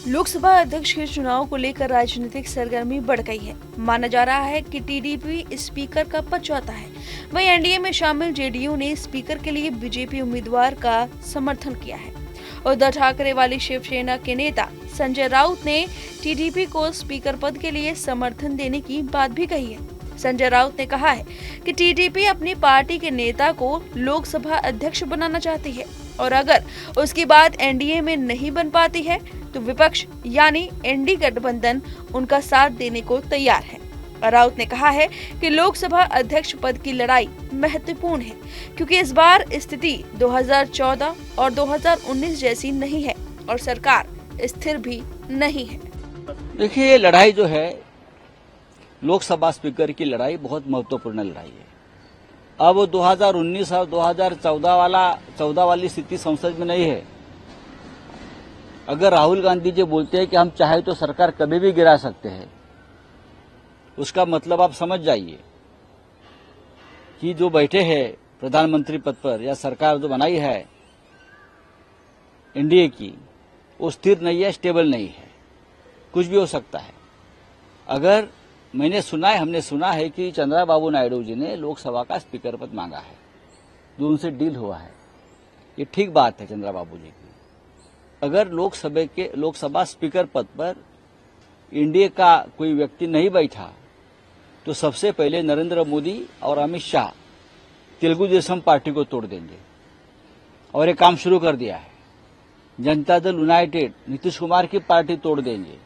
लोकसभा अध्यक्ष के चुनाव को लेकर राजनीतिक सरगर्मी बढ़ गई है। माना जा रहा है कि टीडीपी स्पीकर का पद चाहता है। वहीं एनडीए में शामिल जेडीयू ने स्पीकर के लिए बीजेपी उम्मीदवार का समर्थन किया है। उद्धव ठाकरे वाली शिवसेना के नेता संजय राउत ने टीडीपी को स्पीकर पद के लिए समर्थन देने की बात भी कही है। संजय राउत ने कहा है कि टीडीपी अपनी पार्टी के नेता को लोकसभा अध्यक्ष बनाना चाहती है और अगर उसकी बात एनडीए में नहीं बन पाती है तो विपक्ष यानी एनडी गठबंधन उनका साथ देने को तैयार है। राउत ने कहा है कि लोकसभा अध्यक्ष पद की लड़ाई महत्वपूर्ण है क्योंकि इस बार स्थिति 2014 और 2019 जैसी नहीं है और सरकार स्थिर भी नहीं है। देखिए, ये लड़ाई जो है लोकसभा स्पीकर की लड़ाई बहुत महत्वपूर्ण लड़ाई है। अब 2019 और 2014 वाली स्थिति संसद में नहीं है। अगर राहुल गांधी जी बोलते हैं कि हम चाहे तो सरकार कभी भी गिरा सकते हैं, उसका मतलब आप समझ जाइए कि जो बैठे हैं प्रधानमंत्री पद पर या सरकार जो बनाई है एनडीए की, वो स्थिर नहीं है, स्टेबल नहीं है, कुछ भी हो सकता है। अगर हमने सुना है कि चंद्रबाबू नायडू जी ने लोकसभा का स्पीकर पद मांगा है, जो उनसे डील हुआ है। ये ठीक बात है चंद्रबाबू जी की। अगर लोकसभा स्पीकर पद पर एनडीए का कोई व्यक्ति नहीं बैठा तो सबसे पहले नरेंद्र मोदी और अमित शाह तेलुगु देशम पार्टी को तोड़ देंगे और ये काम शुरू कर दिया है। जनता दल यूनाइटेड नीतीश कुमार की पार्टी तोड़ देंगे,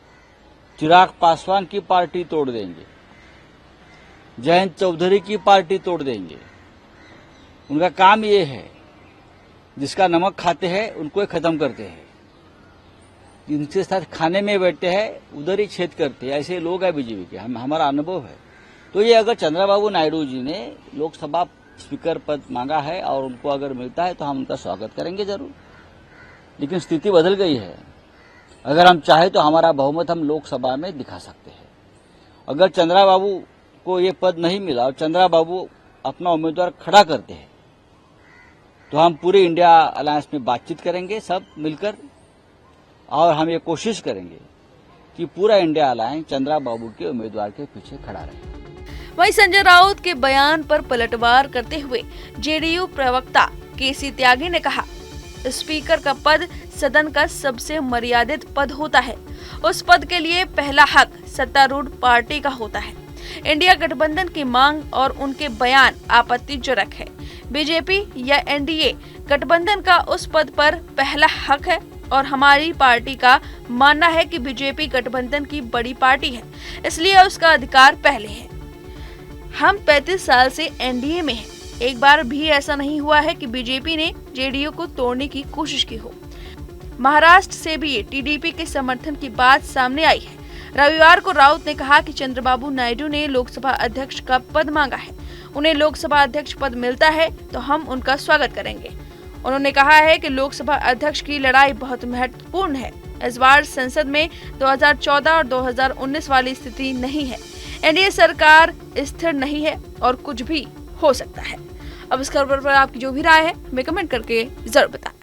चिराग पासवान की पार्टी तोड़ देंगे, जयंत चौधरी की पार्टी तोड़ देंगे। उनका काम ये है, जिसका नमक खाते हैं उनको खत्म करते हैं, जिनके साथ खाने में बैठते हैं उधर ही छेद करते हैं। ऐसे लोग हैं बीजेपी के, हमारा अनुभव है। तो ये अगर चंद्रबाबू नायडू जी ने लोकसभा स्पीकर पद मांगा है और उनको अगर मिलता है तो हम उनका स्वागत करेंगे जरूर। लेकिन स्थिति बदल गई है। अगर हम चाहे तो हमारा बहुमत हम लोकसभा में दिखा सकते हैं। अगर चंद्रबाबू को ये पद नहीं मिला और चंद्रबाबू अपना उम्मीदवार खड़ा करते हैं तो हम पूरे इंडिया अलायंस में बातचीत करेंगे सब मिलकर, और हम ये कोशिश करेंगे कि पूरा इंडिया अलायंस चंद्रबाबू के उम्मीदवार के पीछे खड़ा रहे। वहीं संजय राउत के बयान पर पलटवार करते हुए जेडीयू प्रवक्ता केसी त्यागी ने कहा, स्पीकर का पद सदन का सबसे मर्यादित पद होता है। उस पद के लिए पहला हक सत्तारूढ़ पार्टी का होता है। इंडिया गठबंधन की मांग और उनके बयान आपत्तिजनक है। बीजेपी या एनडीए गठबंधन का उस पद पर पहला हक है और हमारी पार्टी का मानना है कि बीजेपी गठबंधन की बड़ी पार्टी है, इसलिए उसका अधिकार पहले है। हम 35 साल से एनडीए में हैं। एक बार भी ऐसा नहीं हुआ है कि बीजेपी ने जेडीयू को तोड़ने की कोशिश की हो। महाराष्ट्र से भी टीडीपी के समर्थन की बात सामने आई है। रविवार को राउत ने कहा कि चंद्रबाबू नायडू ने लोकसभा अध्यक्ष का पद मांगा है। उन्हें लोकसभा अध्यक्ष पद मिलता है तो हम उनका स्वागत करेंगे। उन्होंने कहा है कि लोकसभा अध्यक्ष की लड़ाई बहुत महत्वपूर्ण है। इस बार संसद में 2014 और 2019 वाली स्थिति नहीं है। एनडीए सरकार स्थिर नहीं है और कुछ भी हो सकता है। अब इस खबर पर आपकी जो भी राय है हमें कमेंट करके जरूर बताएं।